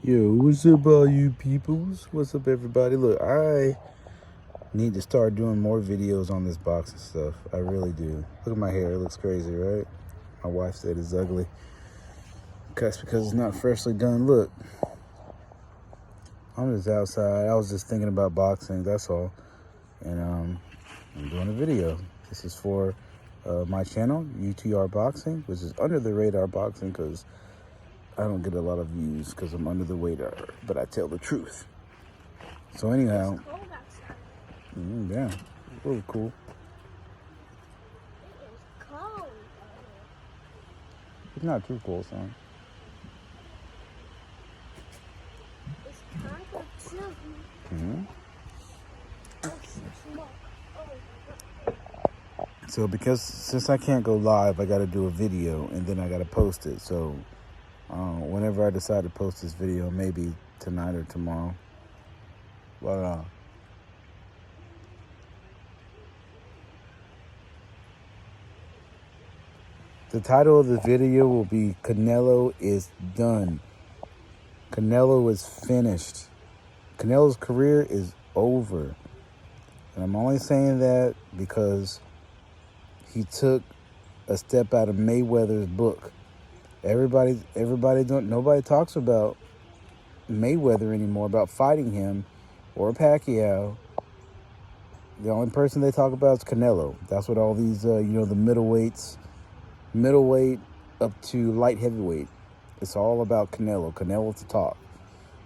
Yo, what's up, all you peoples? What's up, everybody? Look, I need to start doing more videos on this boxing stuff. I really do. Look at my hair. It looks crazy, right? My wife said it's ugly. That's because it's not freshly done. Look, I'm just outside. I was just thinking about boxing, that's all. And I'm doing a video. This is for my channel, UTR Boxing, which is under the radar boxing because I don't get a lot of views because I'm under the radar, but I tell the truth. So anyhow, It's cold outside. yeah, really cool. It is cold. It's not too cool, son. It's kind of chilly. Mm-hmm. It's smoke. So since I can't go live, I got to do a video and then I got to post it. So whenever I decide to post this video, maybe tonight or tomorrow. But the title of the video will be Canelo is done. Canelo is finished. Canelo's career is over. And I'm only saying that because he took a step out of Mayweather's book. Nobody talks about Mayweather anymore, about fighting him or Pacquiao. The only person they talk about is Canelo. That's what all these, the middleweight up to light heavyweight. It's all about Canelo. Canelo to talk.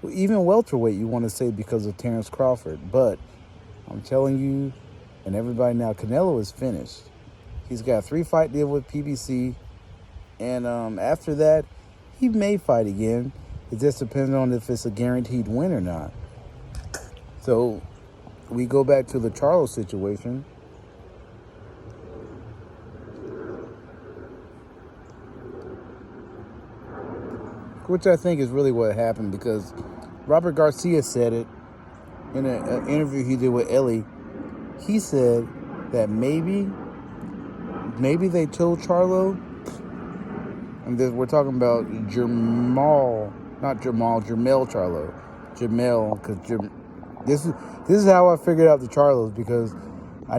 Well, even welterweight, you want to say because of Terrence Crawford. But I'm telling you, and everybody now, Canelo is finished. He's got a 3-fight deal with PBC. And after that, he may fight again. It just depends on if it's a guaranteed win or not. So we go back to the Charlo situation. Which I think is really what happened because Robert Garcia said it in an interview he did with Ellie. He said that maybe they told Charlo, and we're talking about Jermell Charlo. Jermell, because this is how I figured out the Charlos, because I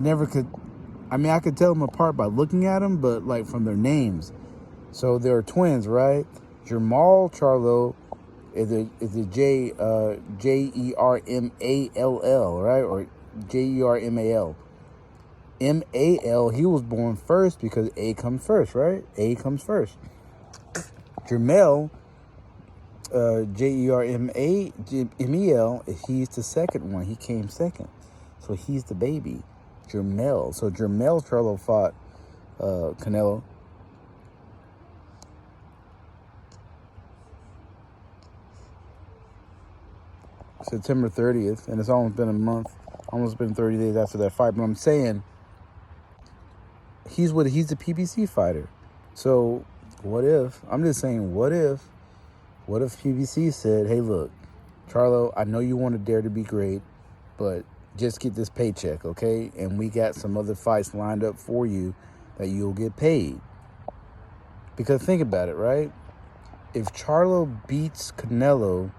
could tell them apart by looking at them, but like from their names. So they're twins, right? Jermell Charlo is a Jermall, right? Or Jermal. Mal, he was born first because A comes first, right? A comes first. Jermell, Jermel, he's the second one. He came second. So he's the baby. Jermell. So Jermell Charlo fought Canelo. September 30th, and it's almost been a month, almost been 30 days after that fight. But I'm saying he's the PBC fighter. So what if PBC said, hey, look, Charlo, I know you want to dare to be great, but just get this paycheck, okay? And we got some other fights lined up for you that you'll get paid. Because think about it, right? If Charlo beats Canelo,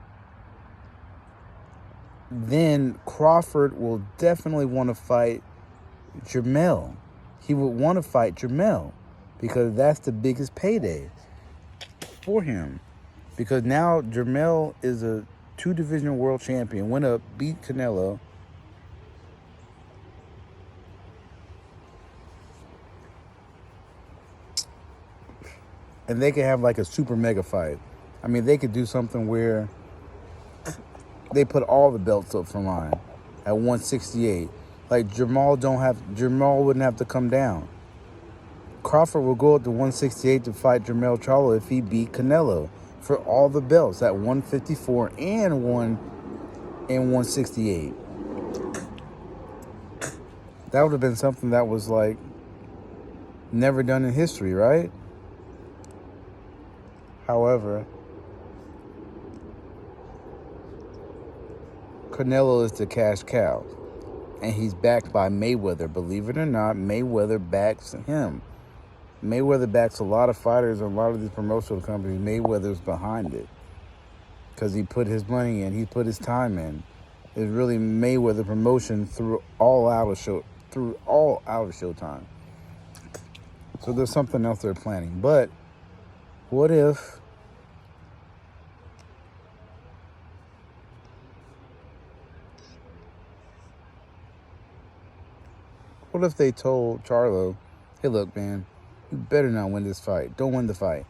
then Crawford will definitely want to fight Jermell. He would want to fight Jermell because that's the biggest payday for him. Because now Jermell is a 2-division world champion, went up, beat Canelo. And they could have like a super mega fight. I mean, they could do something where they put all the belts up for line at 168. Like Jermall wouldn't have to come down. Crawford will go up to 168 to fight Jermell Charlo if he beat Canelo for all the belts at 154 and 168. That would have been something that was like never done in history, right? However, Canelo is the cash cow, and he's backed by Mayweather. Believe it or not, Mayweather backs him. Mayweather backs a lot of fighters, a lot of these promotional companies. Mayweather's behind it. because he put his money in, he put his time in. It's really Mayweather promotion through all out of Showtime. So there's something else they're planning. But what if they told Charlo, hey, look, man, you better not win this fight. Don't win the fight.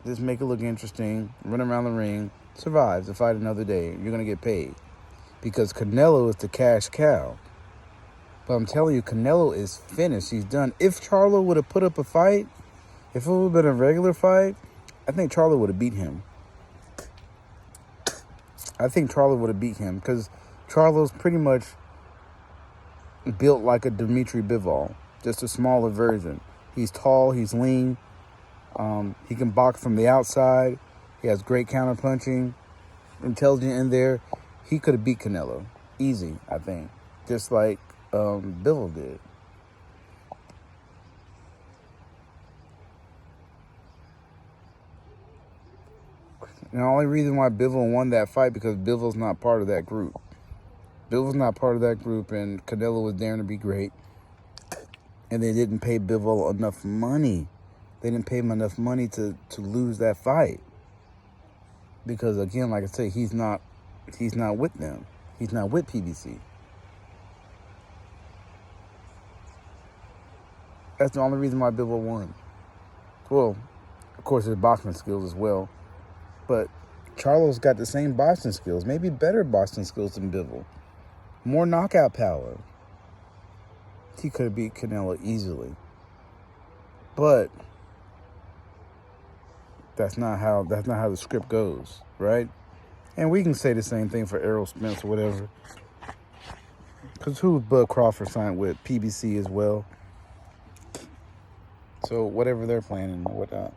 Just make it look interesting, run around the ring, survive to fight another day. You're going to get paid. Because Canelo is the cash cow. But I'm telling you, Canelo is finished. He's done. If Charlo would have put up a fight, if it would have been a regular fight, I think Charlo would have beat him. Because Charlo's pretty much built like a Dmitry Bivol, just a smaller version. He's tall, he's lean, he can box from the outside, he has great counter punching, intelligent in there. He could have beat Canelo easy, I think, just like Bivol did. And the only reason why Bivol won that fight because Bivol's not part of that group. Bivol's not part of that group, and Canelo was daring to be great. And they didn't pay Bivol enough money. They didn't pay him enough money to lose that fight. Because, again, like I say, he's not with them. He's not with PBC. That's the only reason why Bivol won. Well, of course, his boxing skills as well. But Charlo's got the same boxing skills, maybe better boxing skills than Bivol. More knockout power. He could have beat Canelo easily. But that's not how the script goes, right? And we can say the same thing for Errol Spence or whatever. Because who Bud Crawford signed with? PBC as well. So whatever they're planning or whatnot.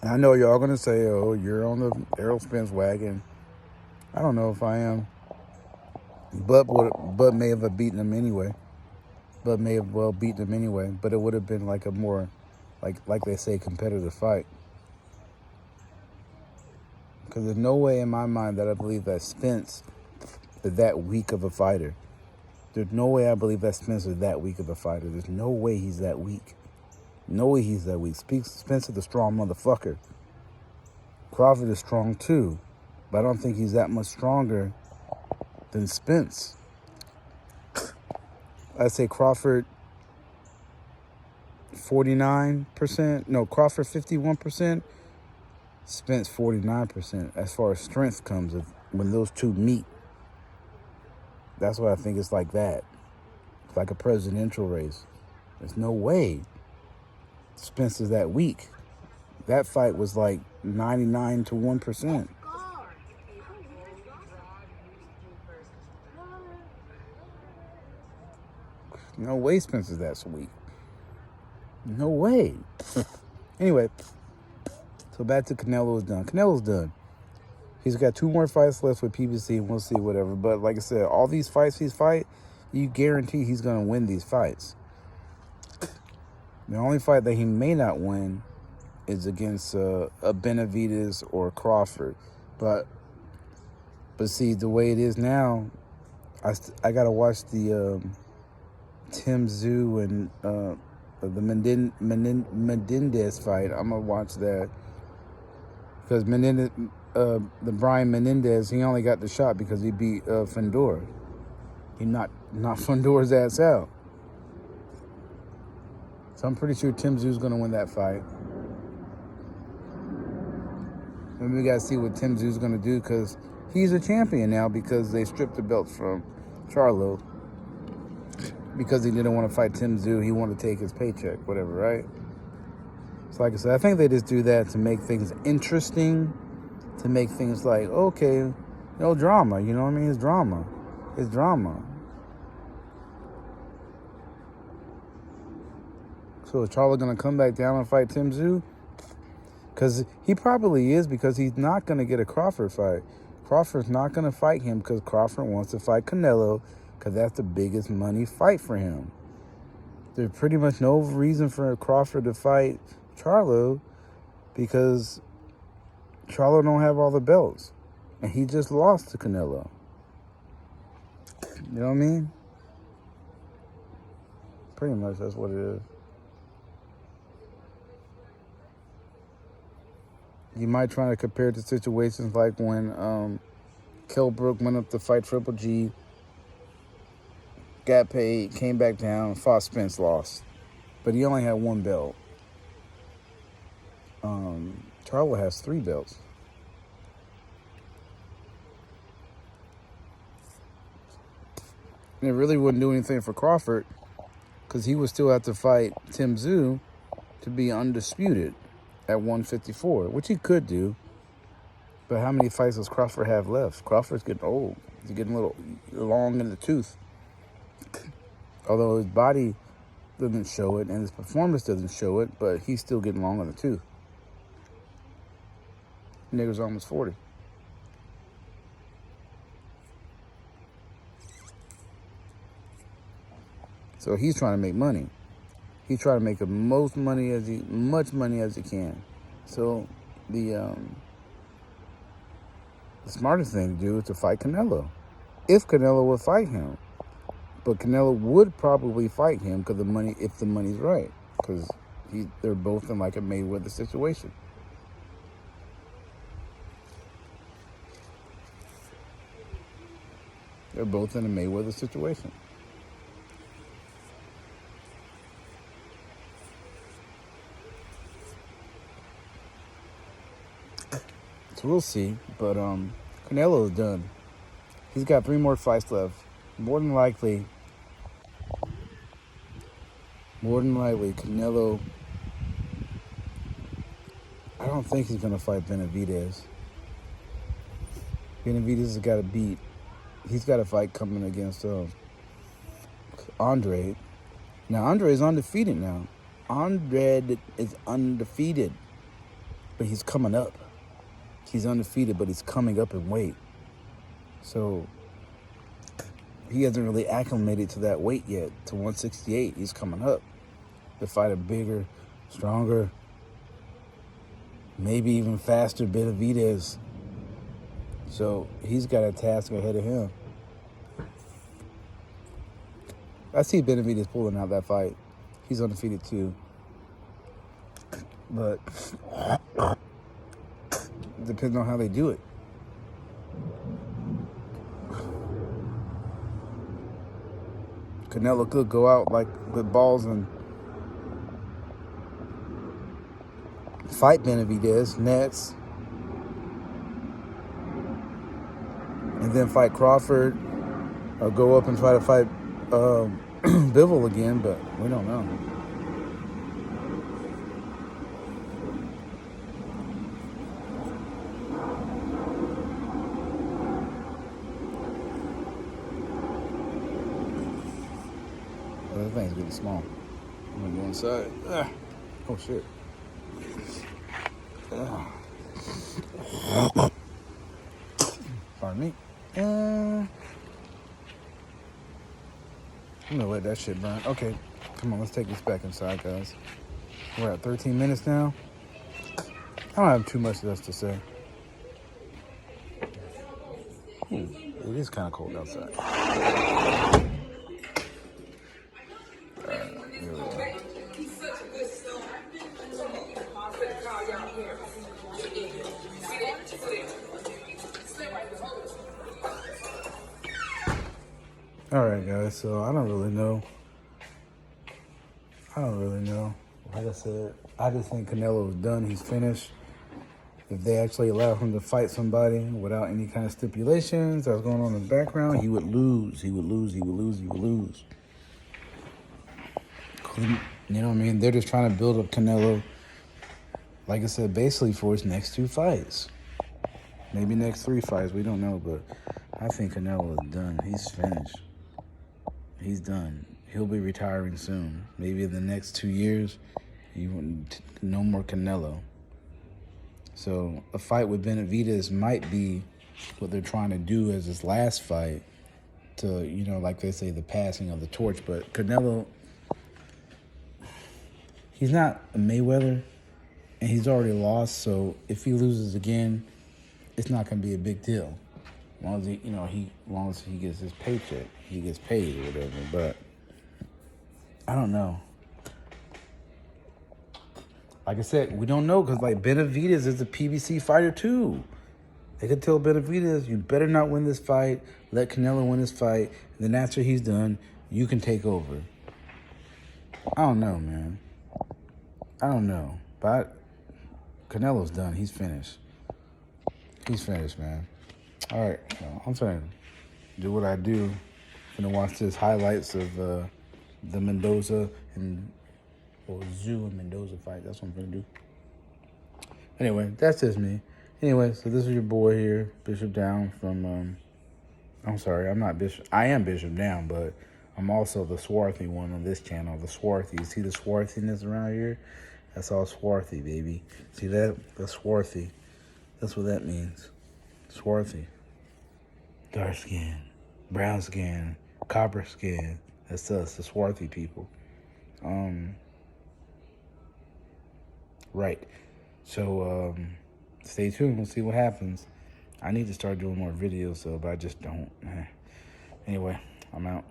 And I know y'all going to say, oh, you're on the Errol Spence wagon. I don't know if I am. Bud may have beaten him anyway. Bud may have well beaten him anyway. But it would have been like a more, like they say, competitive fight. Because there's no way in my mind that I believe that Spence is that weak of a fighter. There's no way I believe that Spence is that weak of a fighter. There's no way he's that weak. No way he's that weak. Spence is a strong motherfucker. Crawford is strong too. But I don't think he's that much stronger than Spence. I'd say Crawford 49%. No, Crawford 51%. Spence 49% as far as strength comes when those two meet. That's why I think it's like that. It's like a presidential race. There's no way Spence is that weak. That fight was like 99 to 1%. No way Spence is that weak. No way. Anyway, so back to Canelo's done. Canelo's done. He's got 2 more fights left with PBC, and we'll see whatever. But like I said, all these fights he's fight, you guarantee he's going to win these fights. The only fight that he may not win is against a Benavidez or Crawford. But see, the way it is now, I got to watch the Tim Tszyu and the Menendez fight. I'm going to watch that. Because the Brian Menendez, he only got the shot because he beat Fedor. He knocked Fedor's ass out. So I'm pretty sure Tim Tszyu's going to win that fight. And we got to see what Tim Tszyu's going to do because he's a champion now because they stripped the belt from Charlo. Because he didn't want to fight Tim Tszyu, he wanted to take his paycheck, whatever, right? So like I said, I think they just do that to make things interesting, to make things like, okay, no drama, you know what I mean? It's drama. It's drama. So is Charlo going to come back down and fight Tim Tszyu? Because he probably is, because he's not going to get a Crawford fight. Crawford's not going to fight him because Crawford wants to fight Canelo because that's the biggest money fight for him. there's pretty much no reason for Crawford to fight Charlo because Charlo don't have all the belts. And he just lost to Canelo. You know what I mean? Pretty much that's what it is. You might try to compare it to situations like when Kell Brook went up to fight Triple G, got paid, came back down, fought Spence, lost. But he only had one belt. Charlo has 3 belts. And it really wouldn't do anything for Crawford because he would still have to fight Tim Tszyu to be undisputed at 154, which he could do. But how many fights does Crawford have left? Crawford's getting old. He's getting a little long in the tooth. Although his body doesn't show it and his performance doesn't show it, but he's still getting long in the tooth. Nigger's almost 40. So he's trying to make money. He's trying to make much money as he can. So the smartest thing to do is to fight Canelo. If Canelo would fight him. But Canelo would probably fight him because if the money's right. Because they're both in like a Mayweather situation. They're both in a Mayweather situation. So we'll see. But Canelo is done. He's got 3 more fights left. More than likely, Canelo, I don't think he's going to fight Benavidez. Benavidez has got to beat. He's got a fight coming against Andre. Now, Andre is undefeated now. Andre is undefeated, but he's coming up. He's undefeated, but he's coming up in weight. So he hasn't really acclimated to that weight yet, to 168. He's coming up to fight a bigger, stronger, maybe even faster Benavidez. So he's got a task ahead of him. I see Benavidez pulling out that fight. He's undefeated too. But it depends on how they do it. Canelo could go out like with balls and fight Benavidez next. And then fight Crawford or go up and try to fight Bivol again, but we don't know. Oh, that thing's getting small. I'm gonna go inside. Oh shit. Pardon me. I'm gonna let that shit burn. Okay, come on, let's take this back inside, guys. We're at 13 minutes now. I don't have too much else to say. Ooh, it is kind of cold outside. Here we go. All right, guys, so I don't really know. Like I said, I just think Canelo is done. He's finished. If they actually allow him to fight somebody without any kind of stipulations that's going on in the background, he would lose. He would lose. You know what I mean? They're just trying to build up Canelo, like I said, basically for his next 2 fights. Maybe next 3 fights. We don't know, but I think Canelo is done. He's finished. He's done. He'll be retiring soon. Maybe in the next 2 years, no more Canelo. So a fight with Benavidez might be what they're trying to do as his last fight to, like they say, the passing of the torch. But Canelo, he's not a Mayweather, and he's already lost. So if he loses again, it's not going to be a big deal. As long as as long as he gets his paycheck, he gets paid or whatever. But I don't know. Like I said, we don't know because like Benavidez is a PBC fighter too. They could tell Benavidez, you better not win this fight. Let Canelo win this fight. And then after he's done, you can take over. I don't know, man. I don't know. But Canelo's done. He's finished. He's finished, man. All right. So I'm trying to do what I do. I'm going to watch this highlights of the Mendoza and Zoo and Mendoza fight. That's what I'm going to do. Anyway, that's just me. Anyway, so this is your boy here, Bishop Down from, I'm sorry, I'm not Bishop. I am Bishop Down, but I'm also the swarthy one on this channel. The swarthy. You see the swarthiness around here? That's all swarthy, baby. See that? The swarthy. That's what that means. Swarthy. Dark skin, brown skin, copper skin. That's us, the swarthy people. Right. So, stay tuned. We'll see what happens. I need to start doing more videos, but I just don't. Anyway, I'm out.